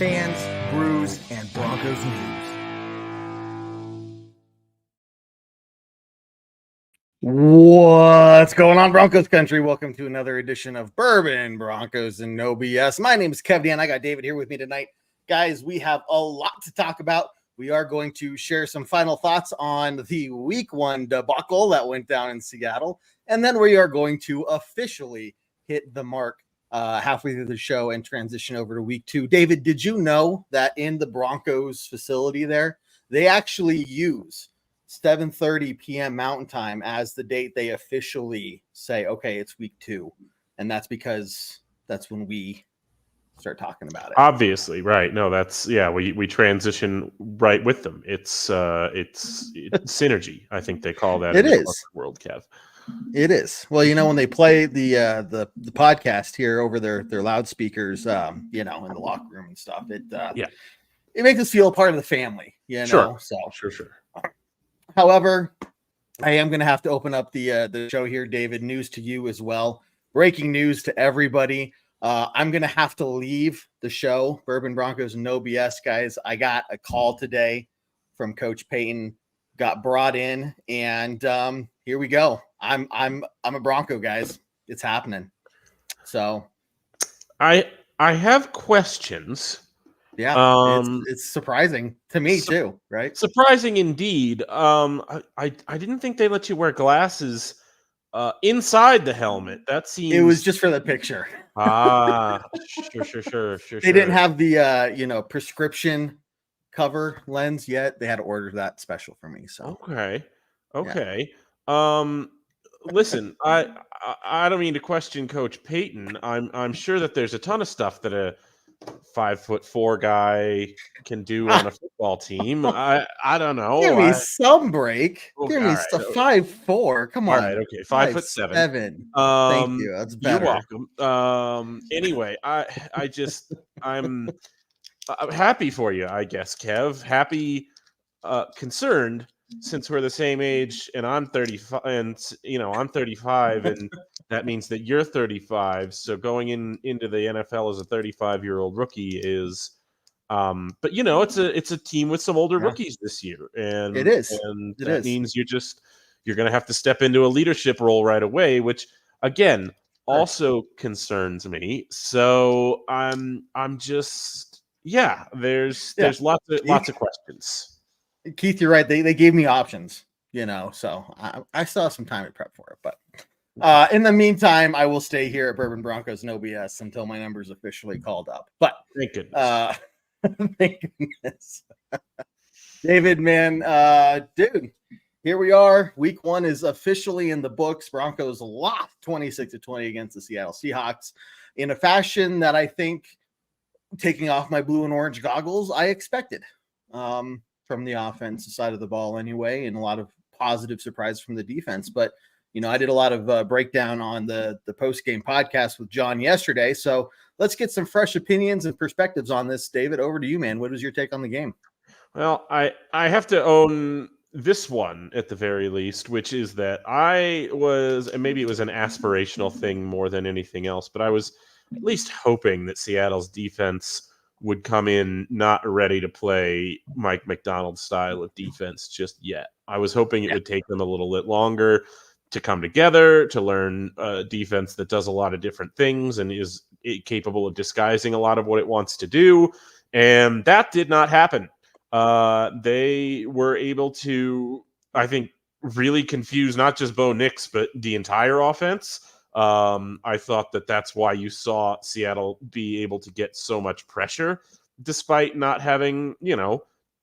fans, brews, and Broncos news. What's going on, Broncos country? Welcome to another edition of Bourbon, Broncos, and No BS. My name is Kevin, and I got David here with me tonight. Guys, we have a lot to talk about. We are going to share some final thoughts on the week one debacle that went down in Seattle. And then we are going to officially hit the mark halfway through the show and transition over to week two. David, did you know that in the Broncos facility there, they actually use 7:30 p.m. Mountain Time as the date they officially say, okay, it's week two. And that's because that's when we start talking about it. Obviously, right. No, that's we transition right with them. It's synergy. I think they call that it in is the world, Kev. It is. Well, when they play the podcast here over their loudspeakers, in the locker room and stuff, it makes us feel part of the family, Sure. So Sure. However, I am going to have to open up the show here, David. News to you as well. Breaking news to everybody. I'm going to have to leave the show, Bourbon Broncos and No BS, guys. I got a call today from Coach Payton, got brought in, and here we go. I'm a Bronco, guys. It's happening. So I have questions. Yeah, it's surprising to me too, right? Surprising indeed. I didn't think they let you wear glasses inside the helmet. That seems it was just for the picture. Sure. They didn't have the prescription cover lens yet. They had to order that special for me. So okay. Yeah. Listen, I don't mean to question Coach Payton. I'm sure that there's a ton of stuff that a 5'4" guy can do on a football team. I don't know. Give me some break. Give me 5'4". Come on. All right, okay, 5'7". Thank you. That's better. You're welcome. Anyway, I'm happy for you, I guess, Kev. Happy, concerned, since we're the same age, and I'm 35, and I'm 35, and that means that you're 35. So going into the NFL as a 35-year-old rookie is, but it's a team with some older rookies this year, and it is, and that means you're going to have to step into a leadership role right away, which again also concerns me. So I'm just there's lots of questions. Keith, you're right. They gave me options, so I still have some time to prep for it. But in the meantime, I will stay here at Bourbon Broncos No BS until my number is officially called up. But thank goodness. Thank goodness. David, man, dude, here we are. Week one is officially in the books. Broncos lost 26-20 against the Seattle Seahawks in a fashion that I think, taking off my blue and orange goggles, I expected. From the offensive side of the ball anyway, and a lot of positive surprise from the defense. But, I did a lot of breakdown on the post-game podcast with John yesterday. So let's get some fresh opinions and perspectives on this. David, over to you, man. What was your take on the game? Well, I have to own this one at the very least, which is that I was, and maybe it was an aspirational thing more than anything else, but I was at least hoping that Seattle's defense would come in not ready to play Mike Macdonald's style of defense just yet. I was hoping it would take them a little bit longer to come together, to learn a defense that does a lot of different things and is capable of disguising a lot of what it wants to do. And that did not happen. They were able to, I think, really confuse not just Bo Nix, but the entire offense. I thought that's why you saw Seattle be able to get so much pressure, despite not having,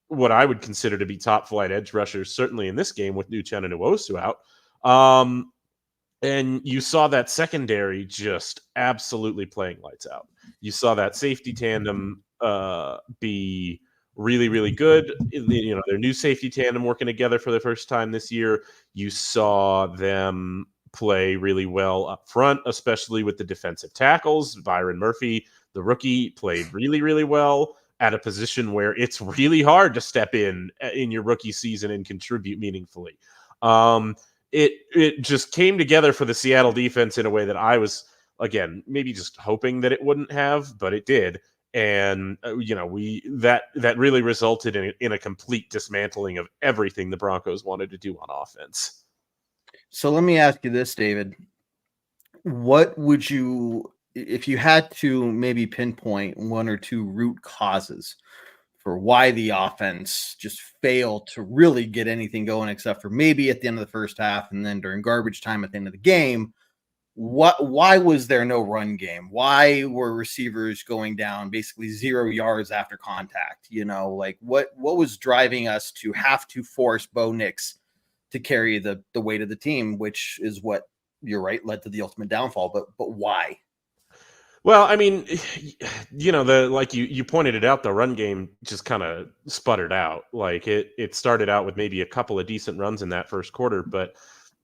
what I would consider to be top flight edge rushers, certainly in this game with Uchenna Nwosu out. And you saw that secondary just absolutely playing lights out. You saw that safety tandem be really, really good. Their new safety tandem working together for the first time this year. You saw them play really well up front, especially with the defensive tackles. Byron Murphy, the rookie, played really, really well at a position where it's really hard to step in your rookie season and contribute meaningfully. It just came together for the Seattle defense in a way that I was, again, maybe just hoping that it wouldn't have, but it did. And that really resulted in a complete dismantling of everything the Broncos wanted to do on offense. So let me ask you this, David. What would you, if you had to maybe pinpoint one or two root causes for why the offense just failed to really get anything going, except for maybe at the end of the first half and then during garbage time at the end of the game? Why was there no run game? Why were receivers going down basically 0 yards after contact? Like what was driving us to have to force Bo Nix to carry the weight of the team, which is what, you're right, led to the ultimate downfall. But why? Well, I mean, like you pointed it out, the run game just kind of sputtered out. Like it started out with maybe a couple of decent runs in that first quarter, but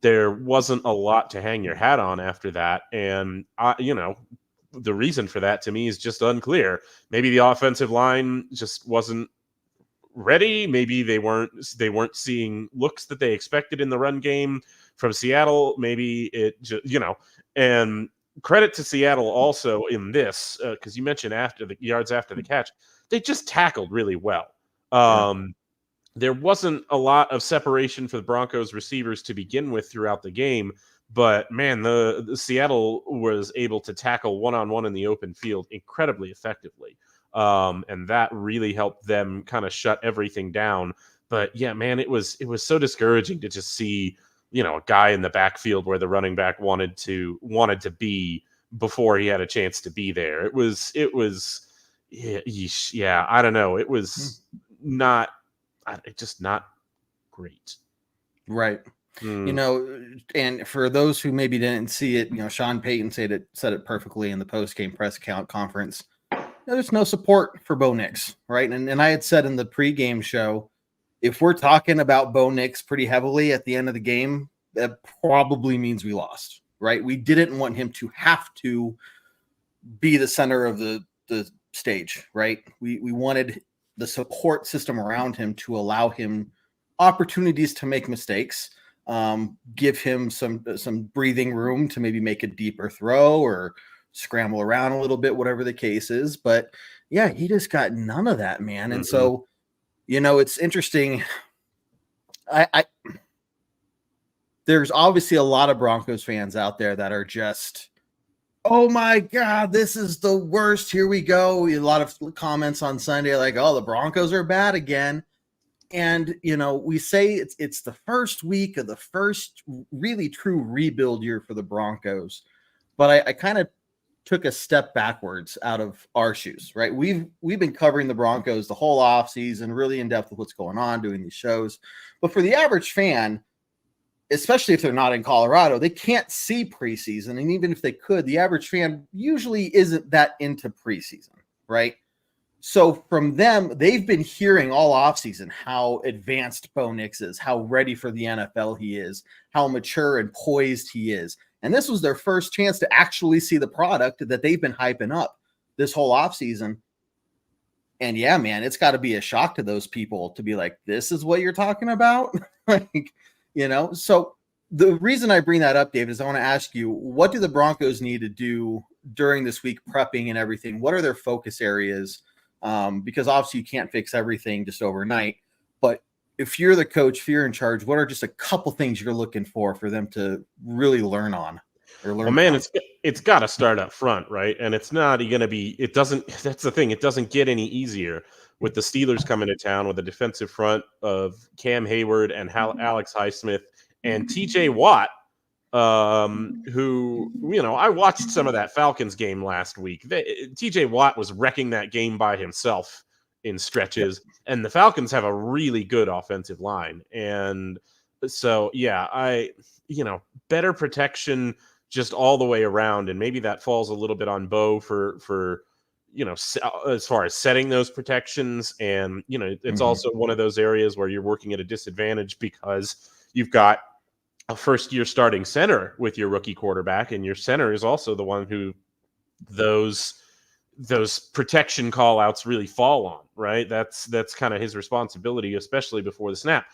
there wasn't a lot to hang your hat on after that. And the reason for that to me is just unclear. Maybe the offensive line just wasn't ready. Maybe they weren't seeing looks that they expected in the run game from Seattle. Maybe it just, and credit to Seattle also in this, because you mentioned after the yards after the catch, they just tackled really well. There wasn't a lot of separation for the Broncos receivers to begin with throughout the game, but man, the Seattle was able to tackle one-on-one in the open field incredibly effectively. And that really helped them kind of shut everything down. But yeah, man, it was so discouraging to just see, a guy in the backfield where the running back wanted to be before he had a chance to be there. It was I don't know. It was just not great. Right. And for those who maybe didn't see it, Sean Payton said it perfectly in the post-game press conference. There's no support for Bo Nix, right? And I had said in the pregame show, if we're talking about Bo Nix pretty heavily at the end of the game, that probably means we lost, right? We didn't want him to have to be the center of the stage, right? We wanted the support system around him to allow him opportunities to make mistakes, give him some breathing room to maybe make a deeper throw or scramble around a little bit, whatever the case is. But yeah, he just got none of that, man. And so, it's interesting. There's obviously a lot of Broncos fans out there that are just, oh my God, this is the worst. Here we go. A lot of comments on Sunday like, oh, the Broncos are bad again. And, we say it's the first week of the first really true rebuild year for the Broncos. But I kind of took a step backwards out of our shoes, right? We've been covering the Broncos the whole offseason, really in depth with what's going on, doing these shows. But for the average fan, especially if they're not in Colorado, they can't see preseason. And even if they could, the average fan usually isn't that into preseason, right? So from them, they've been hearing all offseason how advanced Bo Nix is, how ready for the NFL he is, how mature and poised he is. And this was their first chance to actually see the product that they've been hyping up this whole offseason. And yeah, man, it's got to be a shock to those people to be like, this is what you're talking about? So the reason I bring that up, Dave, is I want to ask you, what do the Broncos need to do during this week prepping and everything? What are their focus areas? Because obviously you can't fix everything just overnight, but if you're the coach, if you're in charge, what are just a couple things you're looking for them to really learn on or learn? Well, man, it's got to start up front, right? And it's not going to be, that's the thing. It doesn't get any easier with the Steelers coming to town with a defensive front of Cam Hayward and Alex Highsmith and TJ Watt, who, I watched some of that Falcons game last week. TJ Watt was wrecking that game by himself in stretches, and the Falcons have a really good offensive line. And so, yeah, better protection just all the way around. And maybe that falls a little bit on Bo for as far as setting those protections. And, it's also one of those areas where you're working at a disadvantage because you've got a first-year starting center with your rookie quarterback, and your center is also the one who those protection call-outs really fall on, right? That's kind of his responsibility, especially before the snap.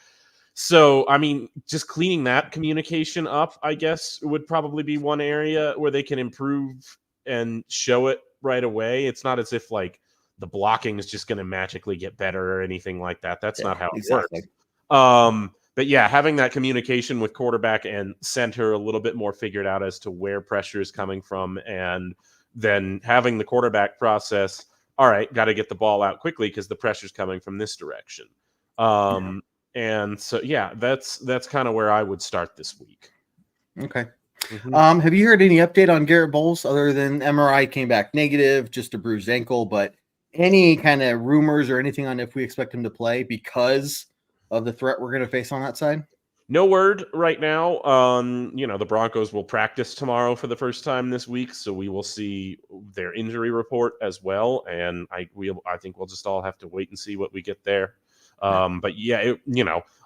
So, I mean, just cleaning that communication up, I guess, would probably be one area where they can improve and show it right away. It's not as if, like, the blocking is just going to magically get better or anything like that. That's not how it works. But yeah, having that communication with quarterback and center a little bit more figured out as to where pressure is coming from, and then having the quarterback process, all right, got to get the ball out quickly because the pressure's coming from this direction. And so, yeah, that's kind of where I would start this week. Okay. Have you heard any update on Garrett Bowles other than MRI came back negative, just a bruised ankle, but any kind of rumors or anything on if we expect him to play because of the threat we're going to face on that side? No word right now. The Broncos will practice tomorrow for the first time this week, so we will see their injury report as well. And I think we'll just all have to wait and see what we get there. But yeah,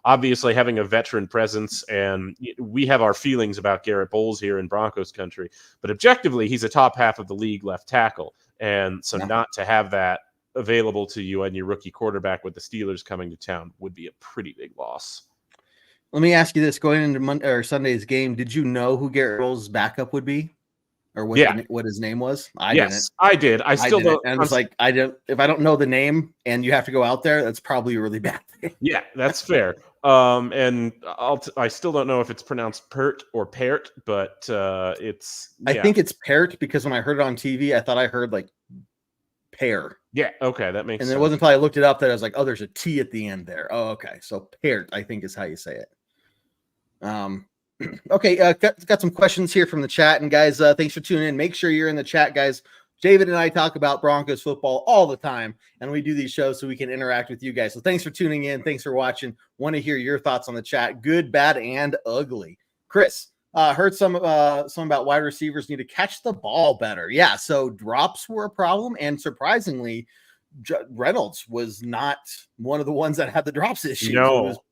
obviously having a veteran presence, and we have our feelings about Garrett Bowles here in Broncos country, but objectively, he's a top half of the league left tackle. And so not to have that available to you and your rookie quarterback with the Steelers coming to town would be a pretty big loss. Let me ask you this: going into Monday or Sunday's game, did you know who Garrett Bowles' backup would be, or what his name was? I didn't. I did. I still don't. And I was like, I don't. If I don't know the name and you have to go out there, that's probably a really bad thing. Yeah, that's fair. And I still don't know if it's pronounced Pert or Pert, but it's. Yeah. I think it's Pert because when I heard it on TV, I thought I heard like pear. Yeah. Okay, that makes sense. And it wasn't until I looked it up that I was like, oh, there's a T at the end there. Oh, okay. So Pert, I think, is how you say it. Okay, got some questions here from the chat, and guys, thanks for tuning in. Make sure you're in the chat, guys. David and I talk about Broncos football all the time, and we do these shows so we can interact with you guys. So thanks for tuning in. Thanks for watching. Want to hear your thoughts on the chat, good, bad, and ugly. Chris, heard some about wide receivers need to catch the ball better. Yeah, so drops were a problem, and surprisingly, Reynolds was not one of the ones that had the drops issue.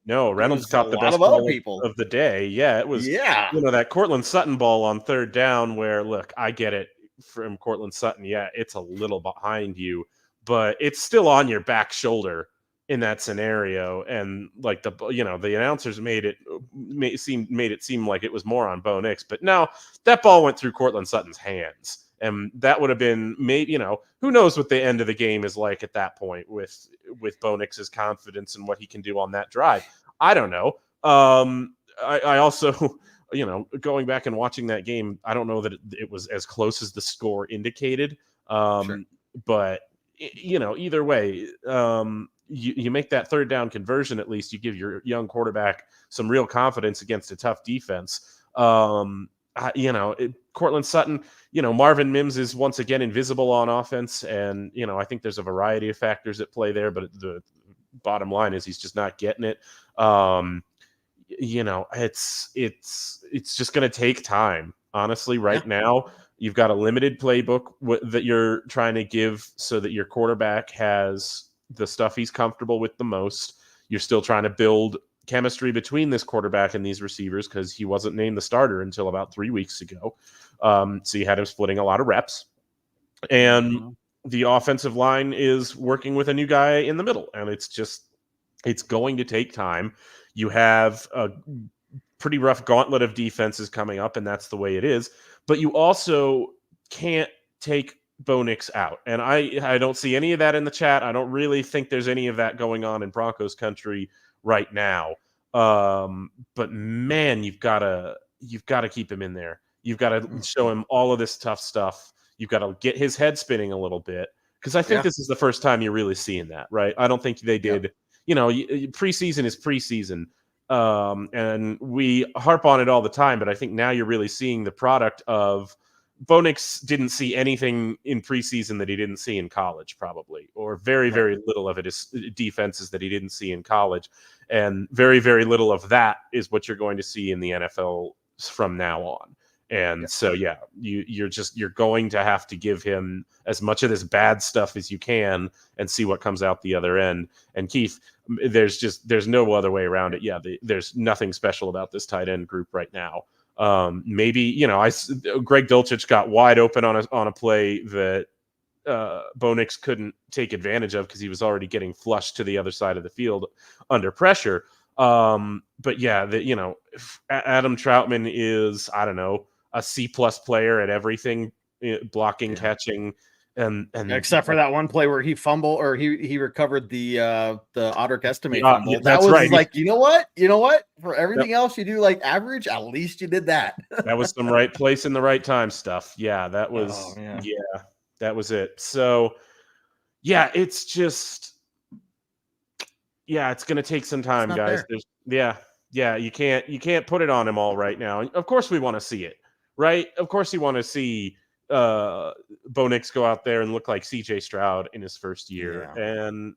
No, Reynolds caught the best ball of the day. Yeah, it was. That Cortland Sutton ball on third down where, look, I get it from Cortland Sutton. Yeah, it's a little behind you, but it's still on your back shoulder in that scenario. And like the announcers made it seem like it was more on Bo Nix, but no, that ball went through Cortland Sutton's hands. And that would have been made, who knows what the end of the game is like at that point with Bo Nix's confidence and what he can do on that drive. I don't know. I also, going back and watching that game, I don't know that it was as close as the score indicated. Sure. But, either way, you make that third down conversion, at least you give your young quarterback some real confidence against a tough defense. Cortland Sutton, Marvin Mims is once again invisible on offense. And, I think there's a variety of factors at play there, but the bottom line is he's just not getting it. It's just going to take time. Honestly, right now, you've got a limited playbook that you're trying to give so that your quarterback has the stuff he's comfortable with the most. You're still trying to build chemistry between this quarterback and these receivers because he wasn't named the starter until about 3 weeks ago. So you had him splitting a lot of reps. And the offensive line is working with a new guy in the middle. And it's going to take time. You have a pretty rough gauntlet of defenses coming up, and that's the way it is. But you also can't take Bo Nix out. And I don't see any of that in the chat. I don't really think there's any of that going on in Broncos country right now. But man, you've got to keep him in there. You've got to show him all of this tough stuff. You've got to get his head spinning a little bit, because I think this is the first time you're really seeing that, right? I don't think they did. Preseason is preseason. And we harp on it all the time, but I think now you're really seeing the product of Bo Nix didn't see anything in preseason that he didn't see in college, probably, or very, very little of it is defenses that he didn't see in college. And very, very little of that is what you're going to see in the NFL from now on. And so, you're going to have to give him as much of this bad stuff as you can and see what comes out the other end. And Keith, there's no other way around it. Yeah. There's nothing special about this tight end group right now. Maybe, Greg Dulcich got wide open on a play that Bo Nix couldn't take advantage of because he was already getting flushed to the other side of the field under pressure. But yeah, Adam Troutman is, I don't know, a C+ player at everything, blocking, catching. and except for that one play where he fumbled or he recovered the Otter Estime fumble. Yeah, That that's was right. like, you know what? For everything else you do like average, at least you did that. That was some right place in the right time stuff. Yeah, that was that was it. So yeah, it's just it's gonna take some time, guys. You can't put it on him all right now. Of course we want to see it, right? Of course you want to see Bo Nix go out there and look like CJ Stroud in his first year. Yeah. And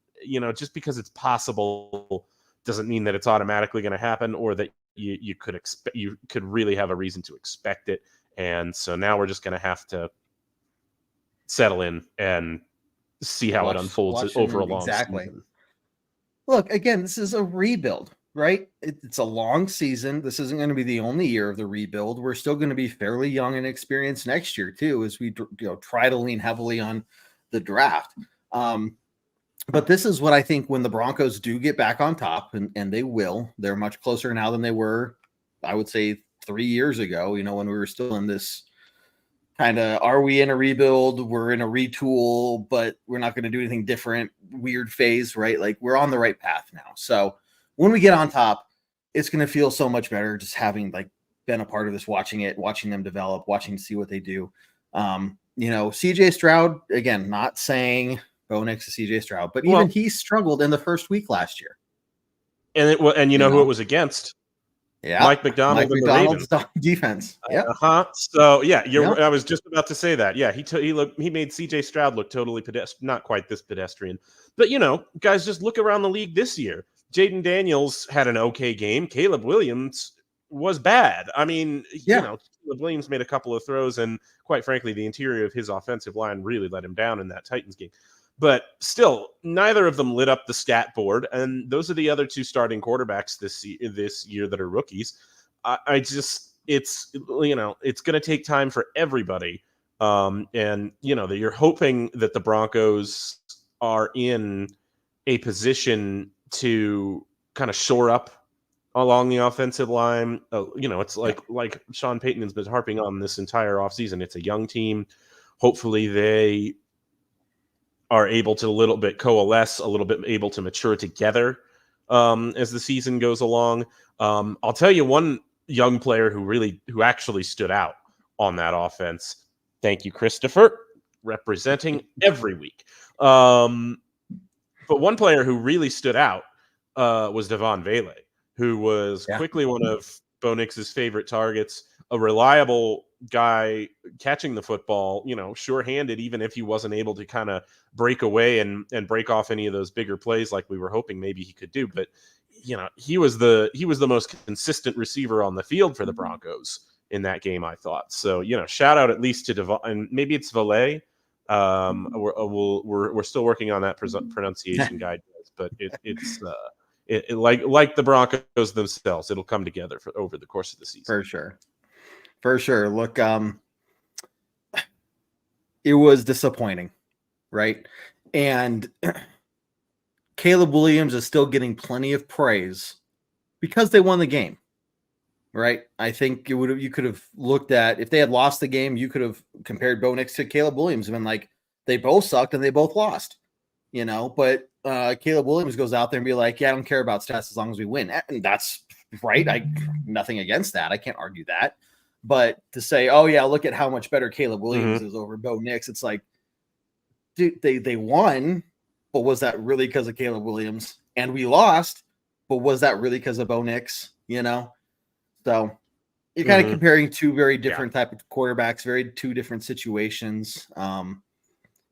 just because it's possible doesn't mean that it's automatically going to happen, or that you could really have a reason to expect it. And so now we're just going to have to settle in and see how it unfolds over a long season. Look, again, this is a rebuild, right? It's a long season. This isn't going to be the only year of the rebuild. We're still going to be fairly young and experienced next year too, as we try to lean heavily on the draft. But this is what I think when the Broncos do get back on top, and they will. They're much closer now than they were, I would say, 3 years ago, when we were still in this kind of, are we in a rebuild? We're in a retool, but we're not going to do anything different, weird phase, right? Like, we're on the right path now. So when we get on top, it's going to feel so much better just having been a part of this, watching them develop, watching to see what they do. CJ Stroud, again, not saying Bo Nix to CJ Stroud, but even he struggled in the first week last year. And who it was against? Yeah, Mike McDonald's defense. Yeah. So I was just about to say that. Yeah, he made CJ Stroud look totally not quite this pedestrian. But guys, just look around the league this year. Jaden Daniels had an okay game. Caleb Williams was bad. I mean, Caleb Williams made a couple of throws, and quite frankly, the interior of his offensive line really let him down in that Titans game. But still, neither of them lit up the stat board, and those are the other two starting quarterbacks this year that are rookies. It's going to take time for everybody, and that you're hoping that the Broncos are in a position to kind of shore up along the offensive line. It's like Sean Payton has been harping on this entire offseason. It's a young team. Hopefully, they are able to a little bit coalesce, a little bit able to mature together as the season goes along. I'll tell you one young player who actually stood out on that offense. Thank you, Christopher, representing every week. But one player who really stood out was Devon Vele, who was quickly one of Bo Nix's favorite targets, a reliable guy catching the football, sure-handed, even if he wasn't able to kind of break away and break off any of those bigger plays like we were hoping maybe he could do. But he was the most consistent receiver on the field for the Broncos in that game, I thought. So shout out at least to Devon, and maybe it's Vele. We're still working on that pronunciation guide, but it's like the Broncos themselves, it'll come together over the course of the season. For sure. Look, it was disappointing, right? And Caleb Williams is still getting plenty of praise because they won the game, right? I think you could have looked at, if they had lost the game, you could have compared Bo Nix to Caleb Williams and been like, they both sucked and they both lost, but Caleb Williams goes out there and be like, I don't care about stats as long as we win. And that's right. Nothing against that. I can't argue that. But to say, oh yeah, look at how much better Caleb Williams is over Bo Nix. It's like, dude, they won, but was that really because of Caleb Williams? And we lost, but was that really because of Bo Nix? So you're kind of comparing two very different type of quarterbacks, two different situations. I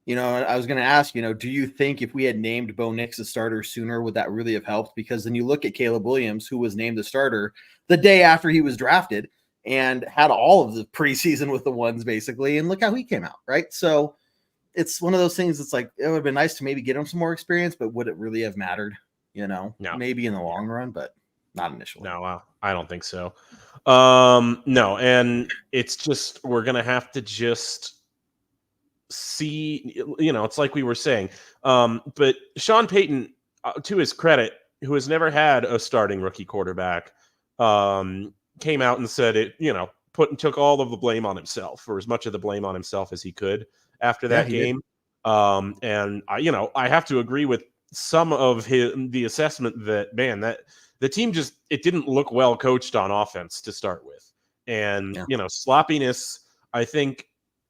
was going to ask, do you think if we had named Bo Nix a starter sooner, would that really have helped? Because then you look at Caleb Williams, who was named the starter the day after he was drafted, and had all of the preseason with the ones basically, and look how he came out, right? So it's one of those things. It's like, it would have been nice to maybe get him some more experience, but would it really have mattered? No. Maybe in the long run, but not initially. No, I don't think so. No, and it's just, we're gonna have to just see. It's like we were saying. But Sean Payton, to his credit, who has never had a starting rookie quarterback, came out and said it, took all of the blame on himself, or as much of the blame on himself as he could after that game. And I have to agree with some of the assessment that, man, that the team it didn't look well coached on offense to start with. And, sloppiness, I think,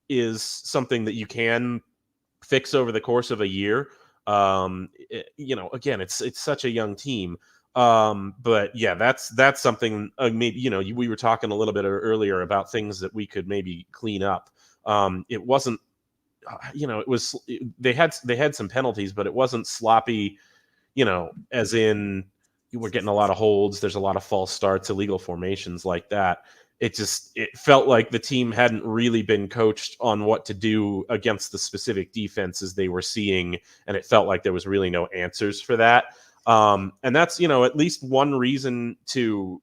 is something that you can fix over the course of a year. Again, it's such a young team. But yeah, that's something, maybe, we were talking a little bit earlier about things that we could maybe clean up. It wasn't, they had some penalties, but it wasn't sloppy, as in you were getting a lot of holds. There's a lot of false starts, illegal formations like that. It felt like the team hadn't really been coached on what to do against the specific defenses they were seeing. And it felt like there was really no answers for that. And that's, at least one reason to,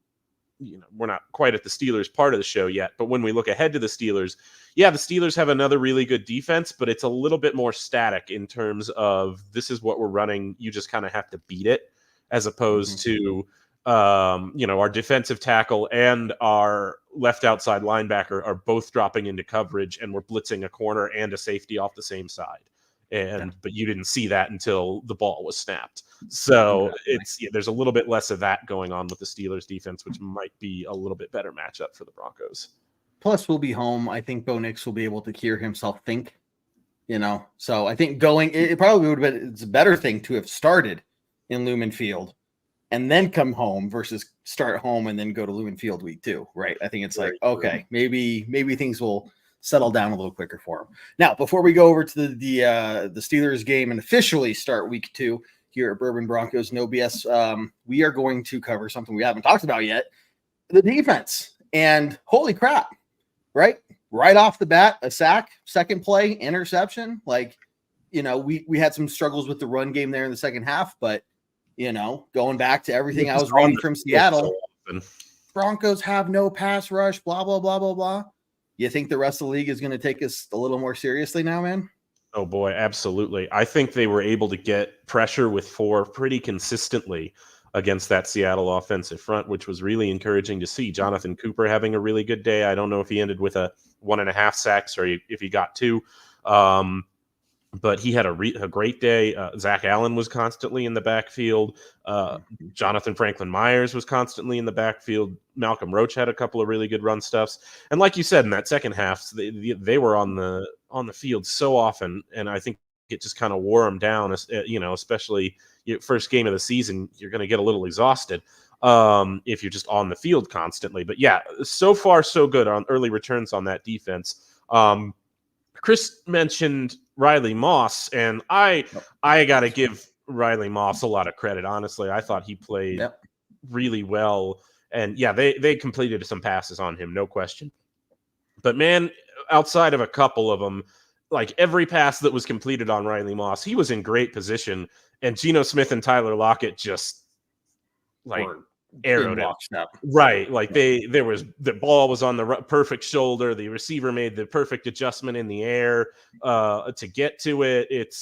we're not quite at the Steelers part of the show yet, but when we look ahead to the Steelers, the Steelers have another really good defense, but it's a little bit more static in terms of this is what we're running. You just kind of have to beat it, as opposed to, our defensive tackle and our left outside linebacker are both dropping into coverage, and we're blitzing a corner and a safety off the same side. But you didn't see that until the ball was snapped. So there's a little bit less of that going on with the Steelers defense, which might be a little bit better matchup for the Broncos. Plus, we'll be home. I think Bo Nix will be able to hear himself think, So I think it probably would have been, it's a better thing to have started in Lumen Field and then come home versus start home and then go to Lumen Field week 2, right? I think it's okay, maybe things will settle down a little quicker for him. Now, before we go over to the Steelers game and officially start week 2 here at Bourbon Broncos No BS, we are going to cover something we haven't talked about yet, the defense. And holy crap, right off the bat, a sack, second play, interception. We had some struggles with the run game there in the second half, but going back to everything I was reading from Seattle, Broncos have no pass rush, blah, blah, blah, blah, blah. You think the rest of the league is going to take us a little more seriously now, man? Oh, boy, absolutely. I think they were able to get pressure with 4 pretty consistently against that Seattle offensive front, which was really encouraging to see. Jonathan Cooper having a really good day. I don't know if he ended with a 1.5 sacks or if he got 2. But he had a great day. Zach Allen was constantly in the backfield. Jonathan Franklin Myers was constantly in the backfield. Malcolm Roach had a couple of really good run stuffs. And like you said, in that second half, they were on the field so often, and I think it just kind of wore them down. Especially first game of the season, you're going to get a little exhausted if you're just on the field constantly. But yeah, so far so good on early returns on that defense. Chris mentioned Riley Moss, and I got to give Riley Moss a lot of credit. Honestly, I thought he played really well, and they completed some passes on him, no question. But man, outside of a couple of them, like every pass that was completed on Riley Moss, he was in great position, and Geno Smith and Tyler Lockett just arrowed him. Right. The ball was on the perfect shoulder. The receiver made the perfect adjustment in the air to get to it. It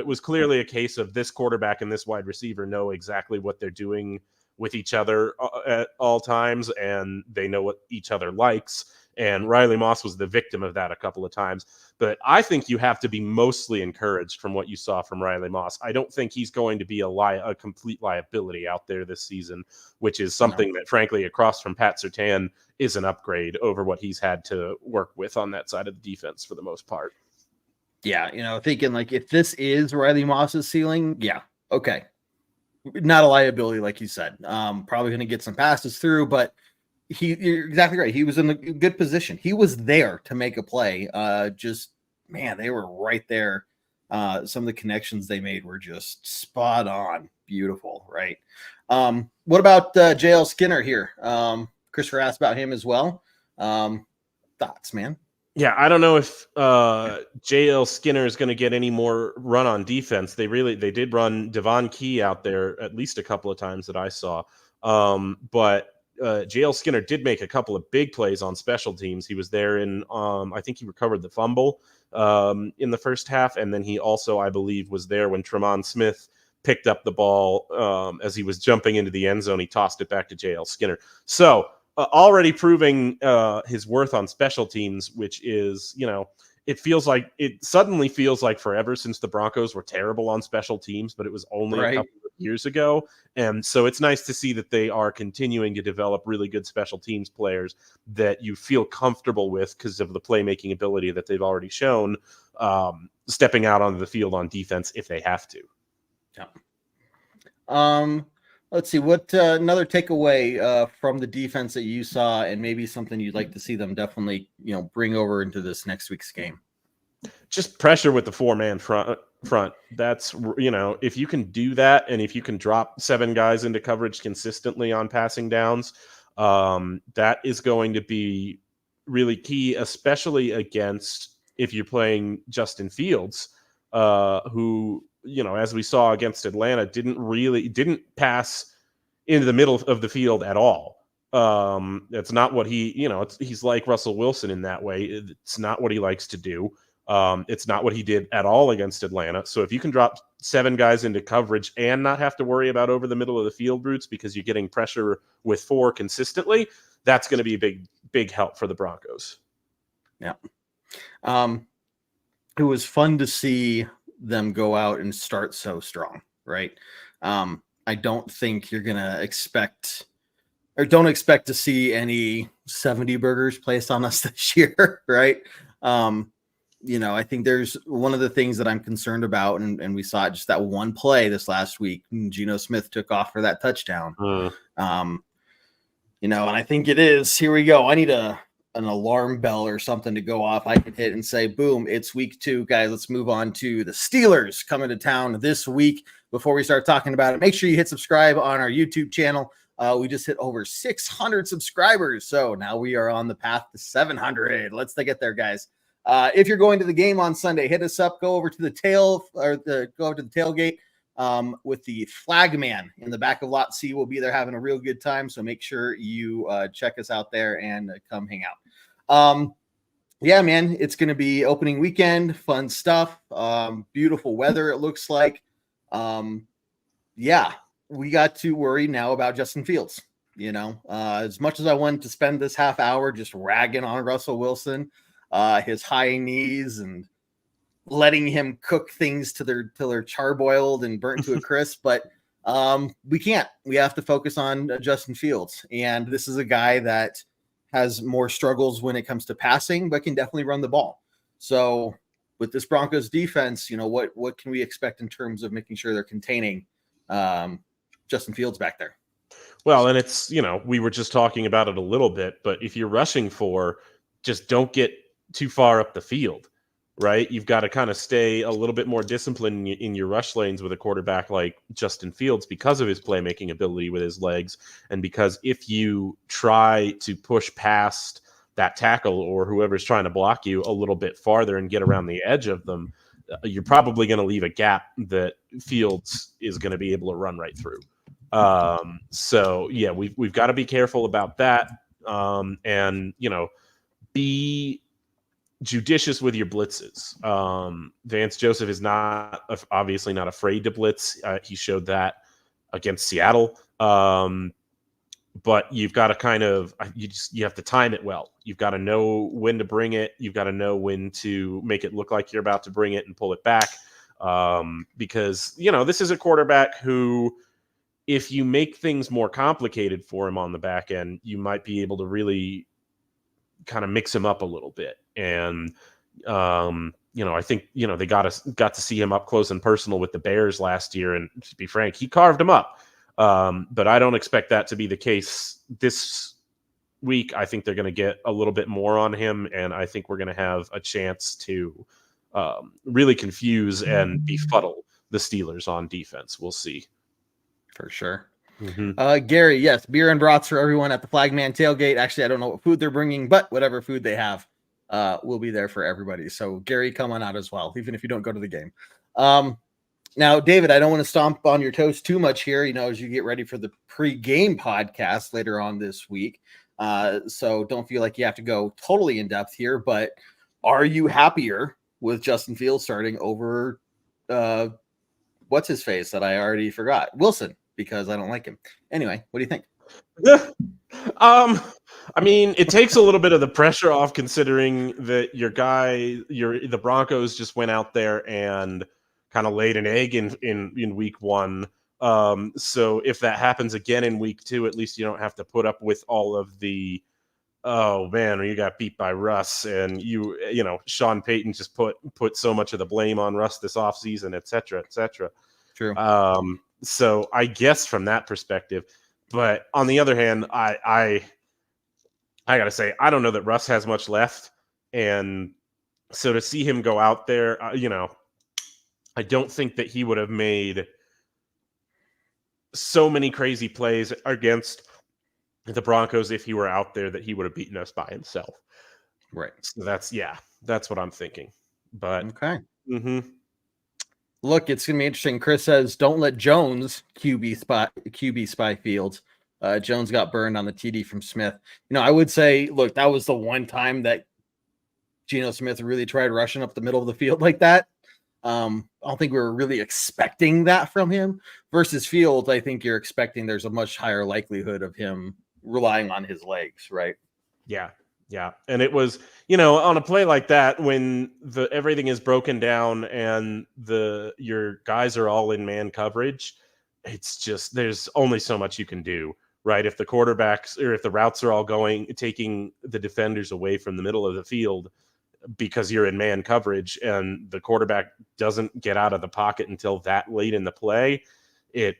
was clearly a case of this quarterback and this wide receiver know exactly what they're doing with each other at all times, and they know what each other likes. And Riley Moss was the victim of that a couple of times. But I think you have to be mostly encouraged from what you saw from Riley Moss. I don't think he's going to be a complete liability out there this season, which is something that, frankly, across from Pat Surtain is an upgrade over what he's had to work with on that side of the defense for the most part. Yeah, thinking if this is Riley Moss's ceiling, okay. Not a liability, like you said. Probably going to get some passes through, but you're exactly right. He was in a good position. He was there to make a play. They were right there. Some of the connections they made were just spot on. Beautiful, right? What about JL Skinner here? Christopher asked about him as well. Thoughts, man? Yeah, I don't know if JL Skinner is going to get any more run on defense. They did run Devon Key out there at least a couple of times that I saw. But JL Skinner did make a couple of big plays on special teams. He was there in, I think he recovered the fumble in the first half. And then he also, I believe, was there when Tremont Smith picked up the ball as he was jumping into the end zone. He tossed it back to JL Skinner. So already proving his worth on special teams, which is, it suddenly feels like forever since the Broncos were terrible on special teams, but it was only a couple of years ago. And so it's nice to see that they are continuing to develop really good special teams players that you feel comfortable with because of the playmaking ability that they've already shown, stepping out onto the field on defense if they have to. Yeah. Let's see what another takeaway from the defense that you saw, and maybe something you'd like to see them definitely, bring over into this next week's game. Just pressure with the 4-man front. That's, if you can do that, and if you can drop 7 guys into coverage consistently on passing downs, that is going to be really key, especially against if you're playing Justin Fields, who, as we saw against Atlanta, didn't pass into the middle of the field at all. It's not what he's like Russell Wilson in that way. It's not what he likes to do. It's not what he did at all against Atlanta. So if you can drop 7 guys into coverage and not have to worry about over the middle of the field routes because you're getting pressure with 4 consistently, that's going to be a big, big help for the Broncos. Yeah. It was fun to see them go out and start so strong, right? I don't think you're gonna expect to see any 70 burgers placed on us this year, right? I think there's one of the things that I'm concerned about, and we saw it just that one play this last week. Geno Smith took off for that touchdown. And I think it is, here we go. I need an alarm bell or something to go off. I can hit and say, boom, it's week 2, guys. Let's move on to the Steelers coming to town this week. Before we start talking about it, make sure you hit subscribe on our YouTube channel. We just hit over 600 subscribers. So now we are on the path to 700. Let's get there, guys. If you're going to the game on Sunday, hit us up, go over to the tailgate with the flag man in the back of lot C. We'll be there having a real good time. So make sure you check us out there and come hang out. Yeah, man, it's going to be opening weekend, fun stuff, beautiful weather. It looks like, yeah, we got to worry now about Justin Fields. As much as I wanted to spend this half hour just ragging on Russell Wilson, his high knees and letting him cook things till they're charbroiled and burnt to a crisp, but we can't. We have to focus on Justin Fields, and this is a guy that has more struggles when it comes to passing, but can definitely run the ball. So with this Broncos defense, what can we expect in terms of making sure they're containing Justin Fields back there? Well, and it's, we were just talking about it a little bit, but if you're rushing for, just don't get too far up the field, right? You've got to kind of stay a little bit more disciplined in your rush lanes with a quarterback like Justin Fields because of his playmaking ability with his legs. And because if you try to push past that tackle or whoever's trying to block you a little bit farther and get around the edge of them, you're probably going to leave a gap that Fields is going to be able to run right through. So yeah, we've got to be careful about that. And be judicious with your blitzes. Vance Joseph is obviously not afraid to blitz. He showed that against Seattle. But you've got to you have to time it well. You've got to know when to bring it. You've got to know when to make it look like you're about to bring it and pull it back. Because, this is a quarterback who, if you make things more complicated for him on the back end, you might be able to really kind of mix him up a little bit. And, I think, they got to see him up close and personal with the Bears last year. And to be frank, he carved him up. But I don't expect that to be the case this week. I think they're going to get a little bit more on him. And I think we're going to have a chance to really confuse and befuddle the Steelers on defense. We'll see. For sure. Mm-hmm. Gary, yes, beer and brats for everyone at the Flagman tailgate. Actually, I don't know what food they're bringing, but whatever food they have will be there for everybody. So Gary, come on out as well, even if you don't go to the game. Now, David, I don't want to stomp on your toes too much here, as you get ready for the pre-game podcast later on this week. So don't feel like you have to go totally in depth here, but are you happier with Justin Fields starting over what's his face that I already forgot? Wilson, because I don't like him. Anyway, what do you think? I mean, it takes a little bit of the pressure off considering that the Broncos just went out there and kind of laid an egg in week 1. So if that happens again in week 2, at least you don't have to put up with all of the, oh man, you got beat by Russ, and Sean Payton just put so much of the blame on Russ this offseason, et cetera, et cetera. True. So I guess from that perspective, but on the other hand, I gotta say, I don't know that Russ has much left, and so to see him go out there, I don't think that he would have made so many crazy plays against the Broncos if he were out there that he would have beaten us by himself. Right. So that's what I'm thinking. But okay. Mm-hmm. Look, it's gonna be interesting. Chris says, "Don't let Jones QB spy Fields." Jones got burned on the TD from Smith. I would say, look, that was the one time that Geno Smith really tried rushing up the middle of the field like that. I don't think we were really expecting that from him. Versus Fields, I think you're expecting there's a much higher likelihood of him relying on his legs, right? Yeah. And it was, on a play like that, when everything is broken down and your guys are all in man coverage, it's just, there's only so much you can do, right? If the quarterbacks or if the routes are all taking the defenders away from the middle of the field because you're in man coverage and the quarterback doesn't get out of the pocket until that late in the play, it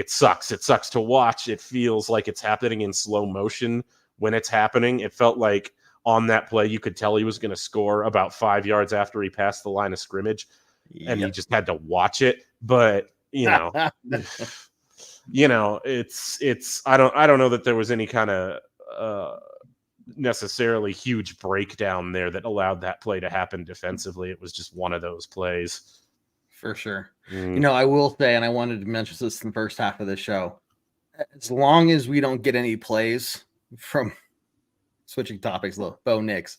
sucks. It sucks to watch. It feels like it's happening in slow motion when it's happening. It felt like on that play, you could tell he was going to score about 5 yards after he passed the line of scrimmage, and he just had to watch it. But, it's I don't know that there was any kind of necessarily huge breakdown there that allowed that play to happen defensively. It was just one of those plays. For sure. I will say, and I wanted to mention this in the first half of the show, as long as we don't get any plays from switching topics, Bo Nix.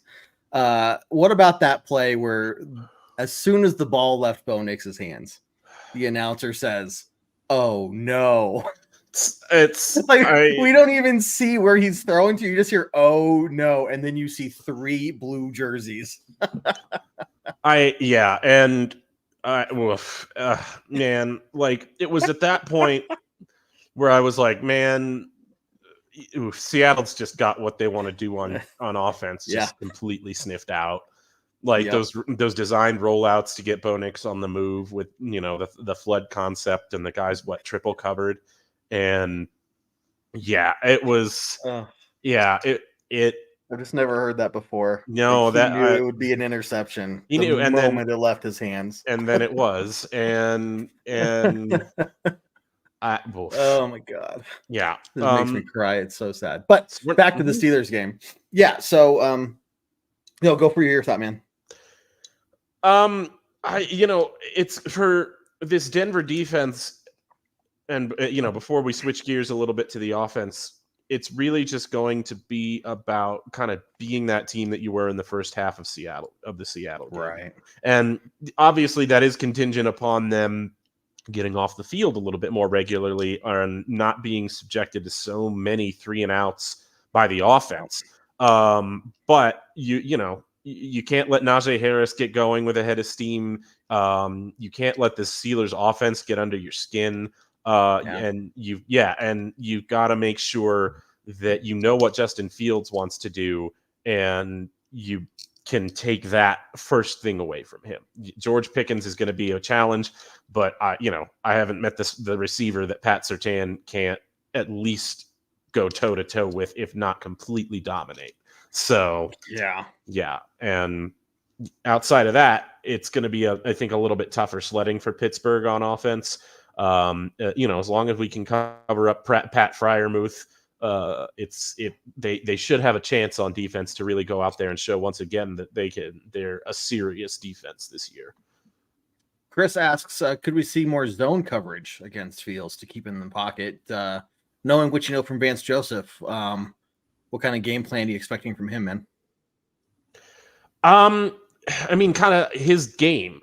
What about that play where as soon as the ball left Bo Nix's hands, the announcer says, "Oh no." It's like we don't even see where he's throwing to. You just hear, "Oh no," and then you see 3 blue jerseys. Man, like it was at that point where I was like, man, Seattle's just got what they want to do on offense, just completely sniffed out. Like those designed rollouts to get Bo Nix on the move with the flood concept and the guys triple covered, and it was I've just never heard that before. No, like he knew it would be an interception. He knew, and moment it left his hands, and then it was, and oh my god, yeah, this makes me cry. It's so sad. But back to the Steelers game. Yeah, so go for your thought, man. It's for this Denver defense, and before we switch gears a little bit to the offense, it's really just going to be about kind of being that team that you were in the first half of the Seattle game. Right. And obviously that is contingent upon them getting off the field a little bit more regularly and not being subjected to so many 3-and-outs by the offense. But you can't let Najee Harris get going with a head of steam. You can't let the Steelers offense get under your skin. And you've got to make sure that what Justin Fields wants to do, and you can take that first thing away from him. George Pickens is going to be a challenge, but I haven't met the receiver that Pat Surtain can't at least go toe to toe with, if not completely dominate. So and outside of that, it's going to be I think a little bit tougher sledding for Pittsburgh on offense. As long as we can cover up Pat Freiermuth, they should have a chance on defense to really go out there and show once again that they're a serious defense this year. Chris asks, could we see more zone coverage against Fields to keep him in the pocket? Knowing what you know from Vance Joseph, what kind of game plan are you expecting from him, man? Kind of his game.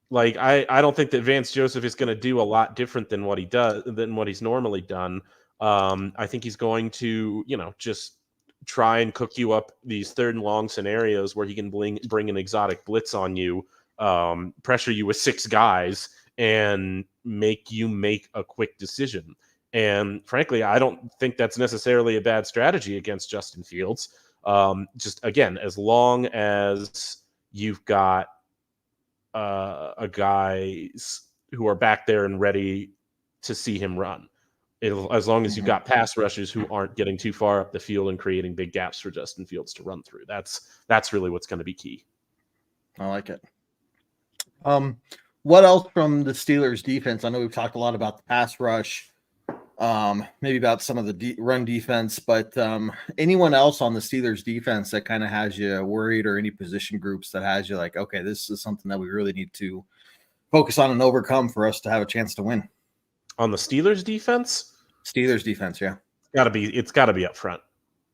Like, I don't think that Vance Joseph is going to do a lot different than what he's normally done. I think he's going to, just try and cook you up these 3rd and long scenarios where he can bring an exotic blitz on you, pressure you with 6 guys, and make you make a quick decision. And frankly, I don't think that's necessarily a bad strategy against Justin Fields. Just again, as long as you've got a guys who are back there and ready to see him run. As long as you've got pass rushers who aren't getting too far up the field and creating big gaps for Justin Fields to run through. That's really what's going to be key. I like it. What else from the Steelers defense? I know we've talked a lot about the pass rush, maybe about some of the run defense, but anyone else on the Steelers defense that kind of has you worried, or any position groups that has you like, okay, this is something that we really need to focus on and overcome for us to have a chance to win? On the Steelers defense? Steelers defense, yeah. It's got to be up front.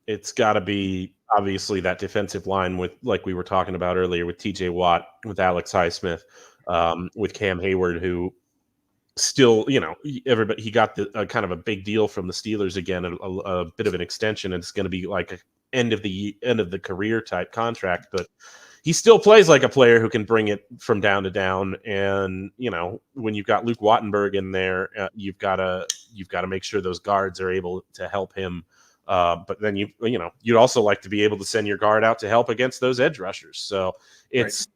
It's got to be obviously that defensive line with, like we were talking about earlier, with TJ Watt, with Alex Highsmith, with Cam Hayward, who still, everybody, he got the kind of a big deal from the Steelers again, a bit of an extension, and it's going to be like an end of the career type contract, but he still plays like a player who can bring it from down to down. And when you've got Luke Wattenberg in there, you've got to make sure those guards are able to help him. But then you'd also like to be able to send your guard out to help against those edge rushers. So it's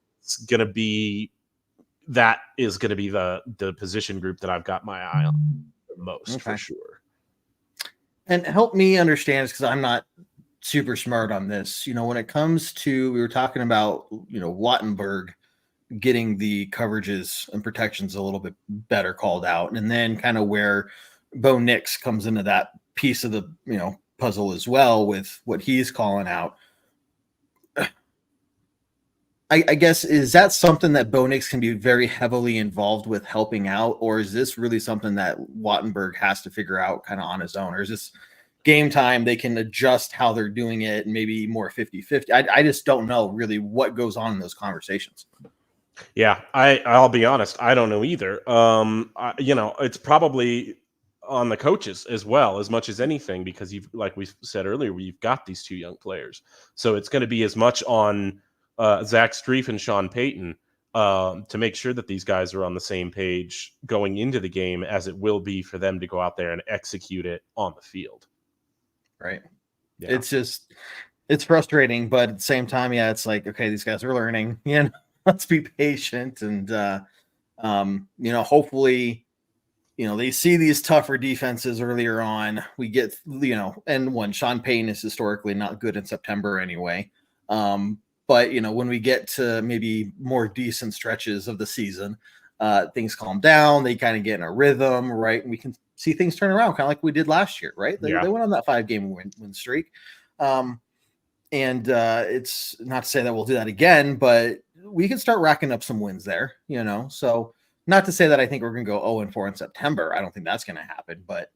going to be the position group that I've got my eye on the most, for sure. And help me understand, because I'm not super smart on this. When it comes to, we were talking about, Wattenberg getting the coverages and protections a little bit better called out, and then kind of where Bo Nix comes into that piece of the, puzzle as well with what he's calling out. I guess, is that something that Bo Nix can be very heavily involved with helping out, or is this really something that Wattenberg has to figure out kind of on his own, or is this game time they can adjust how they're doing it and maybe more 50-50? I just don't know really what goes on in those conversations. Yeah, I'll be honest, I don't know either. It's probably on the coaches as well, as much as anything, because like we said earlier, you've got these 2 young players. So it's going to be as much on Zach Strief and Sean Payton to make sure that these guys are on the same page going into the game as it will be for them to go out there and execute it on the field. Right. Yeah. It's frustrating, but at the same time, yeah, it's like, okay, these guys are learning, let's be patient. And, hopefully, they see these tougher defenses earlier on. We get, and Sean Payton is historically not good in September anyway. But, when we get to maybe more decent stretches of the season, things calm down. They kind of get in a rhythm, right? And we can see things turn around, kind of like we did last year, right? They went on that 5-game win streak. It's not to say that we'll do that again, but we can start racking up some wins there, So not to say that I think we're going to go 0-4 in September. I don't think that's going to happen. But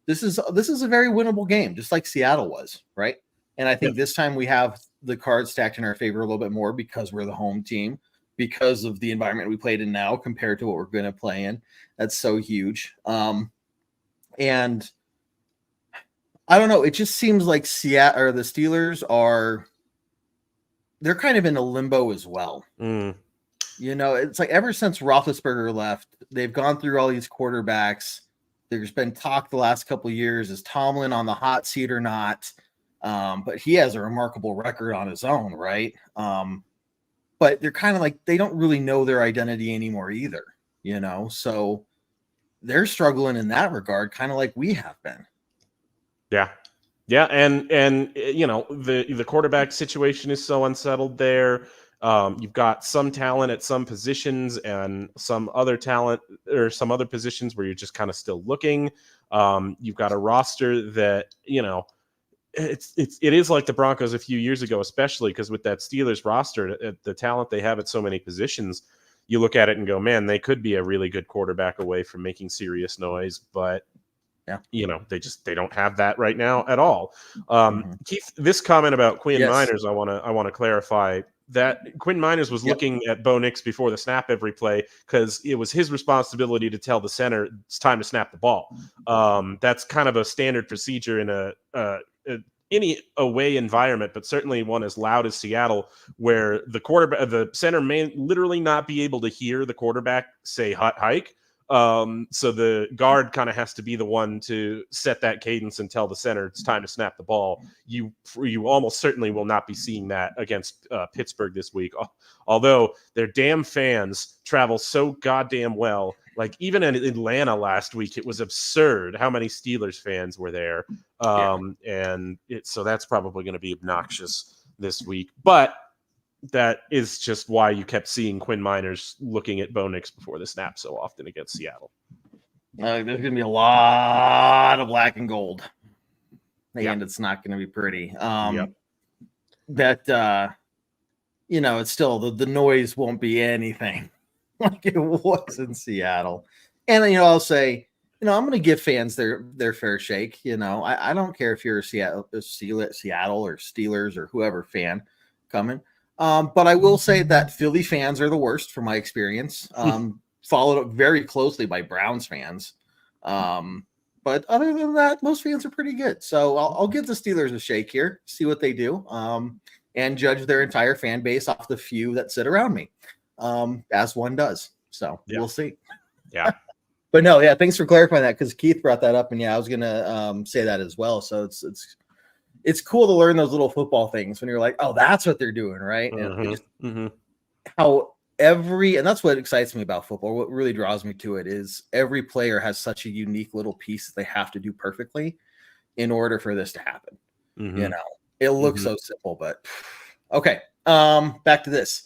this is a very winnable game, just like Seattle was, right? And I think this time we have the cards stacked in our favor a little bit more because we're the home team, because of the environment we played in now compared to what we're going to play in. That's so huge. And I don't know. It just seems like Seattle or the Steelers they're kind of in a limbo as well. It's like ever since Roethlisberger left, they've gone through all these quarterbacks. There's been talk the last couple of years, is Tomlin on the hot seat or not? But he has a remarkable record on his own, right? But they're kind of like, they don't really know their identity anymore either, so they're struggling in that regard, kind of like we have been. Yeah. And the quarterback situation is so unsettled there. You've got some talent at some positions and some other talent or some other positions where you're just kind of still looking. You've got a roster that, it is like the Broncos a few years ago, especially because with that Steelers roster, the talent they have at so many positions, you look at it and go, man, they could be a really good quarterback away from making serious noise, but they don't have that right now at all. Keith, this comment about Quinn Miners, I want to clarify that Quinn Miners was looking at Bo Nix before the snap every play because it was his responsibility to tell the center it's time to snap the ball. That's kind of a standard procedure in any away environment, but certainly one as loud as Seattle, where the center may literally not be able to hear the quarterback say hot hike. So the guard kind of has to be the one to set that cadence and tell the center it's time to snap the ball. You almost certainly will not be seeing that against Pittsburgh this week, although their damn fans travel so goddamn well. Like even in Atlanta last week, it was absurd how many Steelers fans were there. So that's probably going to be obnoxious this week, but that is just why you kept seeing Quinn Miners looking at Bo Nix before the snap so often against Seattle. There's going to be a lot of black and gold, and it's not going to be pretty. It's still the noise won't be anything like it was in Seattle. And I'll say, I'm going to give fans their fair shake. I don't care if you're a Seattle or Steelers or whoever fan coming. But I will say that Philly fans are the worst from my experience, followed up very closely by Browns fans. But other than that, most fans are pretty good. So I'll give the Steelers a shake here, see what they do, and judge their entire fan base off the few that sit around me, as one does. So we'll see. Yeah. But no, thanks for clarifying that, because Keith brought that up, and I was going to say that as well. So it's cool to learn those little football things when you're like, oh, that's what they're doing, right? And and that's what excites me about football. What really draws me to it is every player has such a unique little piece that they have to do perfectly in order for this to happen. It looks so simple, but okay. Back to this.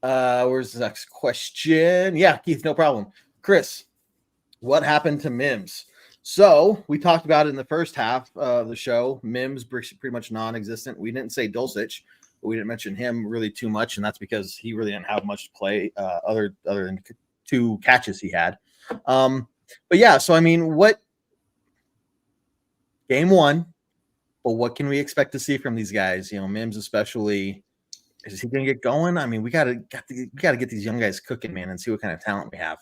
Where's the next question? Yeah, Keith, no problem. Chris, what happened to Mims? So we talked about it in the first half of the show. Mims pretty much non-existent. We didn't say Dulcich, but we didn't mention him really too much, and that's because he really didn't have much to play other than 2 catches he had. But yeah, so what game 1? But what can we expect to see from these guys? Mims especially. Is he going to get going? We got to get these young guys cooking, man, and see what kind of talent we have.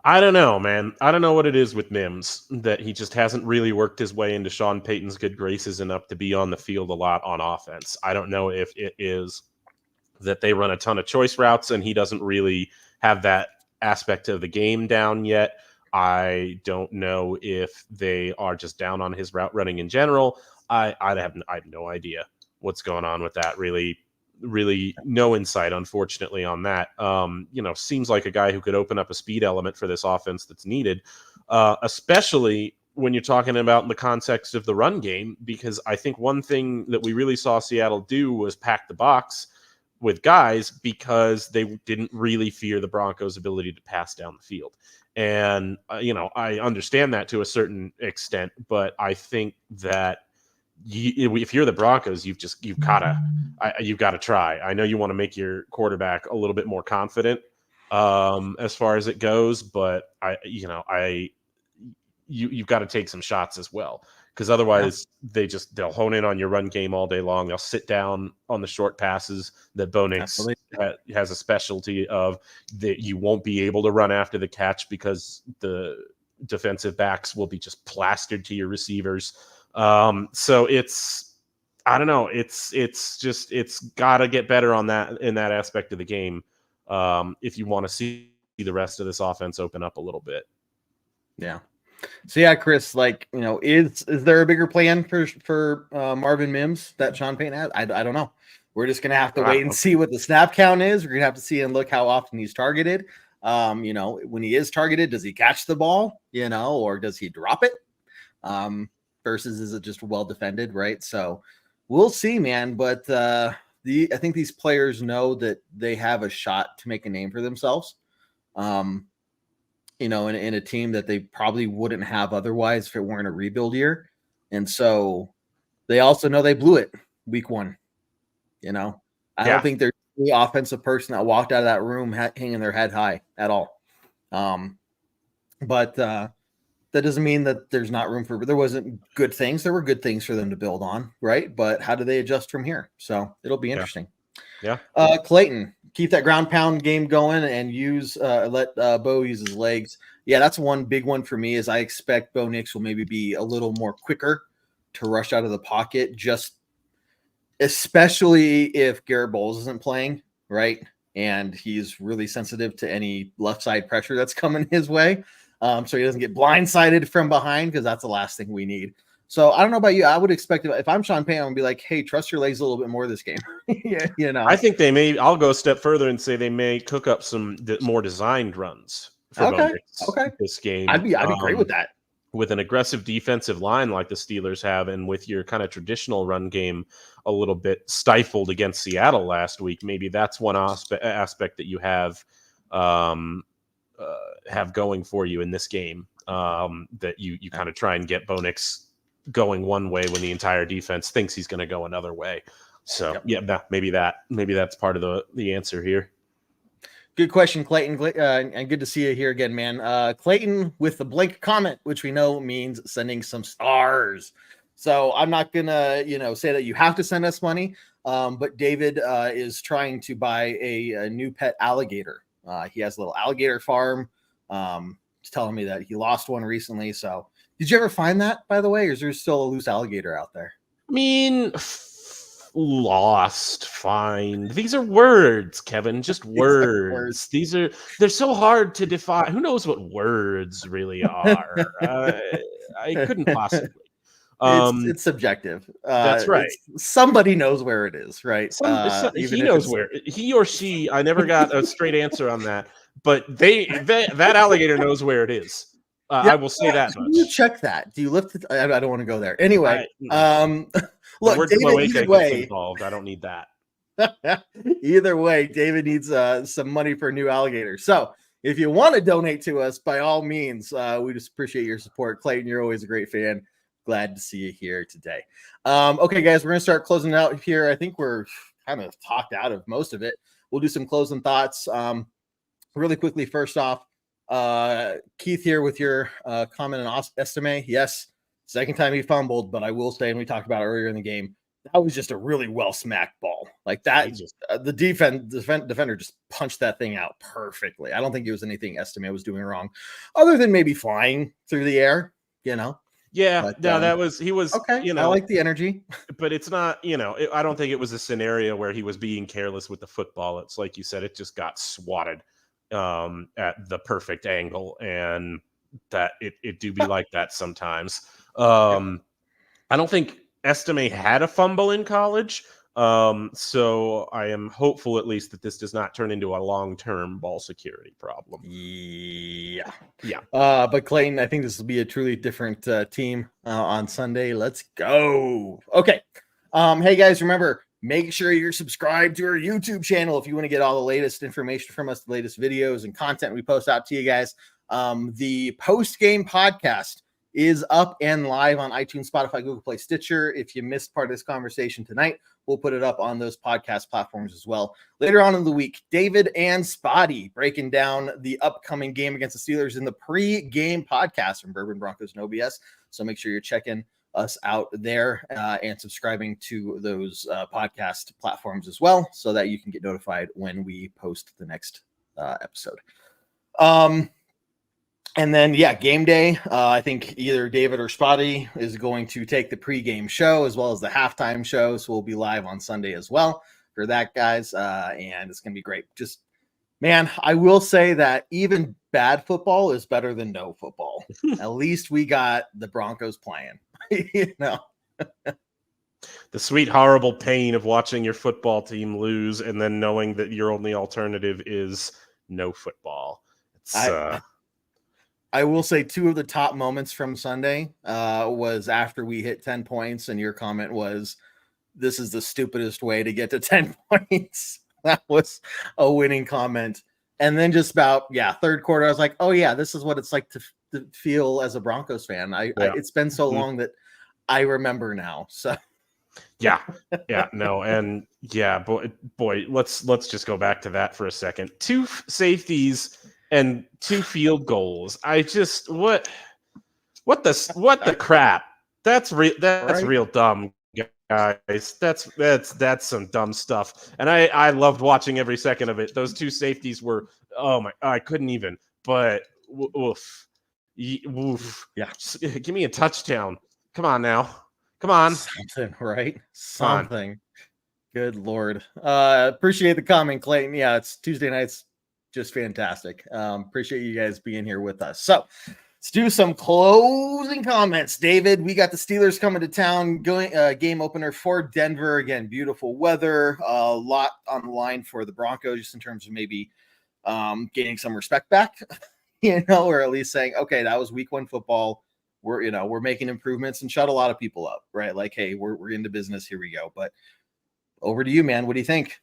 I don't know, man. I don't know what it is with Mims, that he just hasn't really worked his way into Sean Payton's good graces enough to be on the field a lot on offense. I don't know if it is that they run a ton of choice routes and he doesn't really have that aspect of the game down yet. I don't know if they are just down on his route running in general. I have no idea what's going on with that, really no insight, unfortunately, on that. Seems like a guy who could open up a speed element for this offense that's needed, especially when you're talking about in the context of the run game, because I think one thing that we really saw Seattle do was pack the box with guys because they didn't really fear the Broncos' ability to pass down the field. And, I understand that to a certain extent, but I think that if you're the Broncos, you've got to try. I know you want to make your quarterback a little bit more confident as far as it goes, but you've got to take some shots as well, because otherwise they'll hone in on your run game all day long. They'll sit down on the short passes that Bo Nix has a specialty of, that you won't be able to run after the catch because the defensive backs will be just plastered to your receivers. So I don't know. It's got to get better on that, in that aspect of the game, if you want to see the rest of this offense open up a little bit. Yeah. So yeah, Chris, is there a bigger plan for Marvin Mims that Sean Payton has? I don't know. We're just gonna have to wait and see what the snap count is. We're gonna have to see and look how often he's targeted. When he is targeted, does he catch the ball? Or does he drop it? Versus is it just well defended, right? So we'll see, man. But I think these players know that they have a shot to make a name for themselves. In a team that they probably wouldn't have otherwise if it weren't a rebuild year. And so they also know they blew it week 1. I don't think there's any offensive person that walked out of that room hanging their head high at all. But that doesn't mean that there's not room for, there wasn't good things. There were good things for them to build on, right? But how do they adjust from here? So it'll be interesting. Yeah. Clayton, keep that ground pound game going and let Bo use his legs. Yeah, that's one big one for me. Is I expect Bo Nix will maybe be a little more quicker to rush out of the pocket, just especially if Garrett Bowles isn't playing, right? And he's really sensitive to any left side pressure that's coming his way. So he doesn't get blindsided from behind, because that's the last thing we need. So I don't know about you. I would expect, if I'm Sean Payton, I'm gonna be like, hey, trust your legs a little bit more this game. You know, I think they may. I'll go a step further and say they may cook up some more designed runs for Bo Nix this game. I'd be great with that. With an aggressive defensive line like the Steelers have, and with your kind of traditional run game a little bit stifled against Seattle last week, maybe that's one aspect that you have going for you in this game, that you kind of try and get Bo Nix going one way when the entire defense thinks he's going to go another way. So maybe that's part of the answer here. Good question, Clayton, and good to see you here again, man. Clayton with the blank comment, which we know means sending some stars. So I'm not gonna, say that you have to send us money, but David is trying to buy a new pet alligator. He has a little alligator farm. He's telling me that he lost one recently. So did you ever find that, by the way, or is there still a loose alligator out there? I mean, lost, find. These are words, Kevin. Just words. They're so hard to define. Who knows what words really are? I couldn't possibly. It's subjective. That's right. Somebody knows where it is, right? He knows where. He or she. I never got a straight answer on that, but that alligator knows where it is. I will say that much. You check that. Do you lift it? I don't want to go there. Anyway, look, David, either way, involved. I don't need that. Either way, David needs some money for a new alligator. So if you want to donate to us, by all means, we just appreciate your support. Clayton, you're always a great fan. Glad to see you here today. Okay, guys, we're going to start closing out here. I think we're kind of talked out of most of it. We'll do some closing thoughts. Really quickly, first off, Keith here with your comment on Estime. Yes, second time he fumbled, but I will say, and we talked about it earlier in the game, that was just a really well smacked ball. Like that, the defender just punched that thing out perfectly. I don't think it was anything Estime was doing wrong, other than maybe flying through the air. Yeah, but, he was okay. I like the energy, but it's not. I don't think it was a scenario where he was being careless with the football. It's like you said, it just got swatted at the perfect angle, and that it do be like that sometimes. I don't think Estime had a fumble in college, so I am hopeful at least that this does not turn into a long-term ball security problem. Yeah. But Clayton, I think this will be a truly different team on Sunday. Let's go. Okay. Hey guys, remember, make sure you're subscribed to our YouTube channel if you want to get all the latest information from us, the latest videos and content we post out to you guys. The post-game podcast is up and live on iTunes, Spotify, Google Play, Stitcher. If you missed part of this conversation tonight, we'll put it up on those podcast platforms as well. Later on in the week, David and Spotty breaking down the upcoming game against the Steelers in the pre-game podcast from Bourbon, Broncos, and OBS. So make sure you're checking us out there and subscribing to those podcast platforms as well, so that you can get notified when we post the next episode. And then, game day. I think either David or Spotty is going to take the pregame show as well as the halftime show. So we'll be live on Sunday as well for that, guys. And it's going to be great. Just, man, I will say that even bad football is better than no football. At least we got the Broncos playing, The sweet, horrible pain of watching your football team lose and then knowing that your only alternative is no football. I will say two of the top moments from Sunday was after we hit 10 points, and your comment was, this is the stupidest way to get to 10 points. That was a winning comment. And then just about, third quarter, I was like, oh, yeah, this is what it's like to feel as a Broncos fan. It's been so long that I remember now. So, boy, let's just go back to that for a second. 2 safeties and 2 field goals. I just what the crap? That's real dumb, guys. That's some dumb stuff. And I loved watching every second of it. Those two safeties were, I couldn't even. But oof. Oof. Yeah. Give me a touchdown. Come on now. Come on. Something, right? Something. Good Lord. Appreciate the comment, Clayton. Yeah, it's Tuesday nights. Just fantastic. Appreciate you guys being here with us. So let's do some closing comments. David, we got the Steelers coming to town, going game opener for Denver. Again, beautiful weather, a lot on the line for the Broncos, just in terms of maybe gaining some respect back, or at least saying, okay, that was week 1 football. We're making improvements and shut a lot of people up, right? Like, hey, we're into business. Here we go. But over to you, man. What do you think?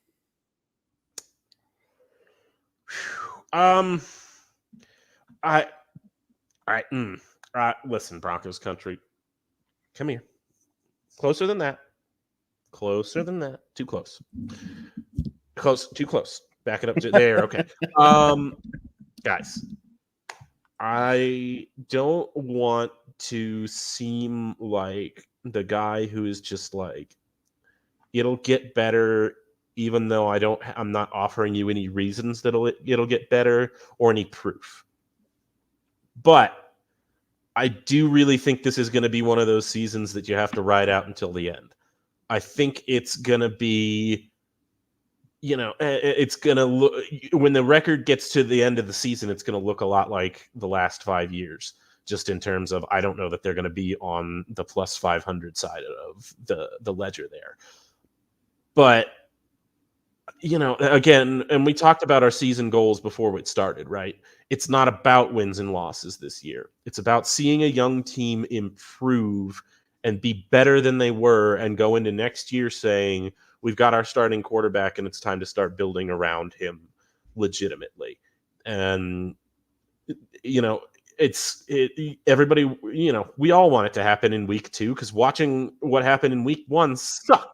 Listen, Broncos country, come here. Closer than that. Too close. Too close. Back it up to there. Okay. Guys, I don't want to seem like the guy who is just like, it'll get better, even though I'm not offering you any reasons that it'll get better or any proof. But I do really think this is going to be one of those seasons that you have to ride out until the end. I think it's going to be, it's going to look, when the record gets to the end of the season, it's going to look a lot like the last 5 years, just in terms of, I don't know that they're going to be on the plus 500 side of the ledger there. But, again, and we talked about our season goals before it started, right? It's not about wins and losses this year. It's about seeing a young team improve and be better than they were and go into next year saying, we've got our starting quarterback and it's time to start building around him legitimately. And, everybody, we all want it to happen in week 2, because watching what happened in week 1 sucked.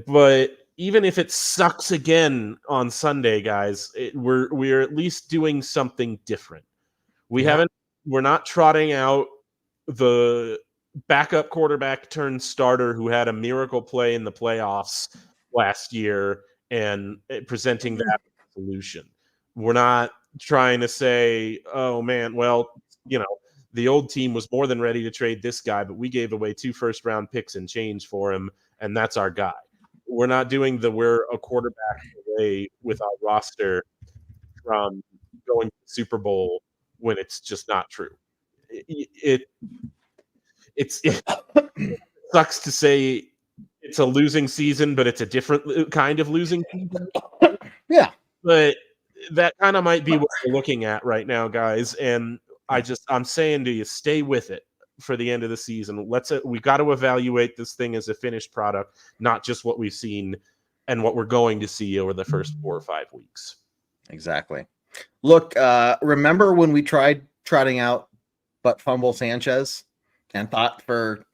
But even if it sucks again on Sunday, guys, we're at least doing something different. We're not trotting out the backup quarterback turned starter who had a miracle play in the playoffs last year and presenting that solution. We're not trying to say, oh man, well, the old team was more than ready to trade this guy, but we gave away 2 first-round picks and change for him, and that's our guy. We're not doing we're a quarterback away with our roster from going to the Super Bowl when it's just not true. It sucks to say it's a losing season, but it's a different kind of losing season. Yeah. But that kind of might be what we're looking at right now, guys. And I'm saying to you, stay with it for the end of the season. We got to evaluate this thing as a finished product, not just what we've seen and what we're going to see over the first 4 or 5 weeks. Exactly. Look, remember when we tried trotting out Butt Fumble Sanchez and thought for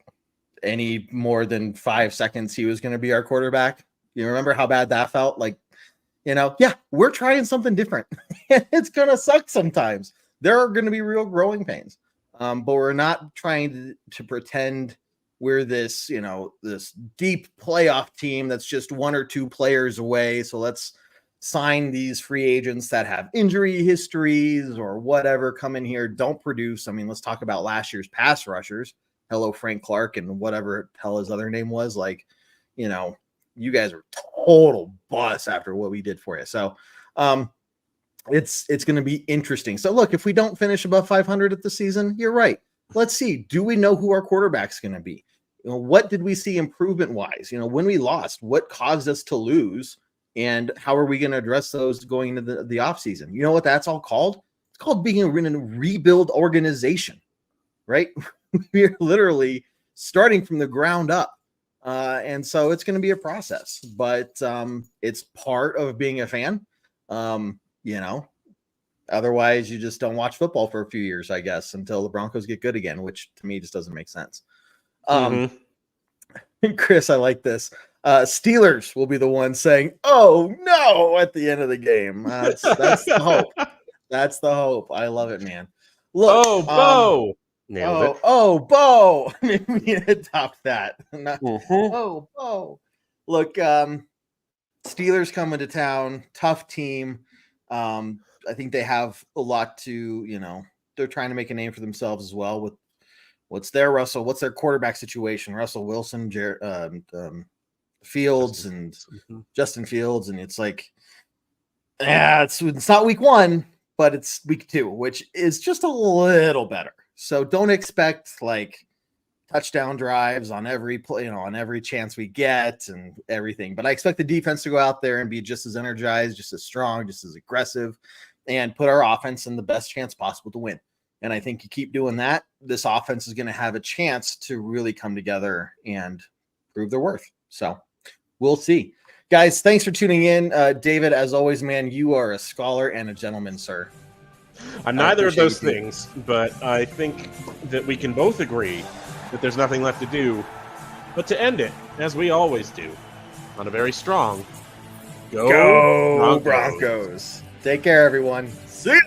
any more than 5 seconds he was going to be our quarterback? You remember how bad that felt? Like, we're trying something different. It's going to suck sometimes. There are going to be real growing pains. But we're not trying to pretend we're this, this deep playoff team that's just 1 or 2 players away. So let's sign these free agents that have injury histories or whatever, come in here, don't produce. I mean, let's talk about last year's pass rushers. Hello, Frank Clark, and whatever hell his other name was. Like, you guys are total bust after what we did for you. So, it's going to be interesting. So look, if we don't finish above 500 at the season, you're right. Let's see. Do we know who our quarterback's going to be? What did we see improvement wise? When we lost, what caused us to lose, and how are we going to address those going into the off season? You know what that's all called? It's called being a rebuild organization, right? We're literally starting from the ground up. And so it's going to be a process, but it's part of being a fan. Otherwise you just don't watch football for a few years, I guess, until the Broncos get good again, which to me just doesn't make sense. Chris, I like this. Steelers will be the one saying, oh no, at the end of the game. That's the hope. That's the hope. I love it, man. Look, Bo. Nailed it. Oh, Bo. Maybe we need to adopt that. Mhm. Oh, Bo. Look, Steelers coming to town, tough team. I think they have a lot to, they're trying to make a name for themselves as well with what's their quarterback situation? Russell Wilson, Fields, and Justin Fields. And it's like, it's not week 1, but it's week 2, which is just a little better. So don't expect like touchdown drives on every play, on every chance we get and everything. But I expect the defense to go out there and be just as energized, just as strong, just as aggressive, and put our offense in the best chance possible to win. And I think you keep doing that, this offense is going to have a chance to really come together and prove their worth. So we'll see. Guys, thanks for tuning in. David, as always, man, you are a scholar and a gentleman, sir. I'm neither of those things, but I think that we can both agree that there's nothing left to do but to end it, as we always do, on a very strong Go Broncos. Take care, everyone. See ya.